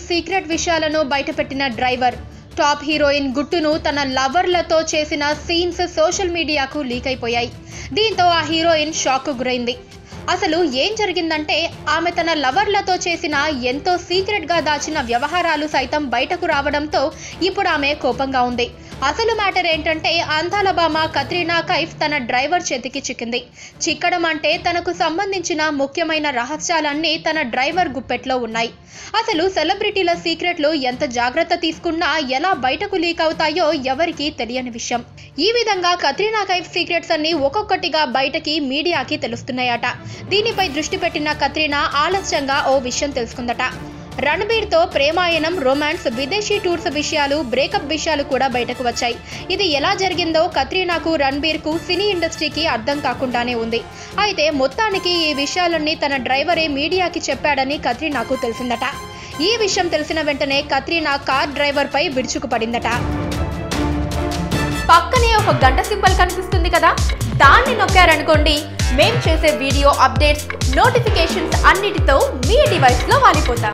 Secret విషయాలను బయటపెట్టిన driver. Top heroine గుట్టును తన లవర్లతో చేసిన సీన్స్ సోషల్ మీడియాకు లీక్ అయిపోయాయి. దీంతో ఆ హీరోయిన్ షాక్కు గురైంది. అసలు ఏం జరిగిందంటే ఆమె తన లవర్లతో చేసిన ఎంతో సీక్రెట్గా దాచిన వ్యవహారాలు సైతం బయటకు రావడంతో ఇప్పుడు ఆమె కోపంగా ఉంది. అసలు మ్యాటర్ ఏంటంటే అందాల భామ కత్రినా కైఫ్ తన డ్రైవర్ చేతికి చిక్కింది. చిక్కడం అంటే తనకు సంబంధించిన ముఖ్యమైన రహస్యాలన్నీ తన డ్రైవర్ గుప్పెట్లో ఉన్నాయి. అసలు సెలబ్రిటీల సీక్రెట్లు ఎంత జాగ్రత్త తీసుకున్నా ఎలా బయటకు లీక్ అవుతాయో ఎవరికీ తెలియని విషయం. ఈ విధంగా కత్రినా కైఫ్ సీక్రెట్స్ అన్ని ఒక్కొక్కటిగా బయటకి మీడియాకి తెలుస్తున్నాయట. దీనిపై దృష్టి పెట్టిన కత్రినా ఆలస్యంగా ఓ విషయం తెలుసుకుందట. రణబీర్తో ప్రేమాయణం, రొమాన్స్, విదేశీ టూర్స్ విషయాలు, బ్రేకప్ విషయాలు కూడా బయటకు వచ్చాయి. ఇది ఎలా జరిగిందో కత్రినాకు, రణబీర్కు, సినీ ఇండస్ట్రీకి అర్థం కాకుండానే ఉంది. అయితే మొత్తానికి ఈ విషయాలన్నీ తన డ్రైవరే మీడియాకి చెప్పాడని కత్రినాకు తెలిసిందట. ఈ విషయం తెలిసిన వెంటనే కత్రినా కార్ డ్రైవర్ పై విరుచుకుపడిందట. పక్కనే ఒక గంట సింబల్ కనిపిస్తుంది కదా, దాన్ని నొక్కారనుకోండి, మేం చేసే వీడియో అప్డేట్స్, నోటిఫికేషన్స్ అన్నిటితో మీ డివైస్లో వాలిపోతాం.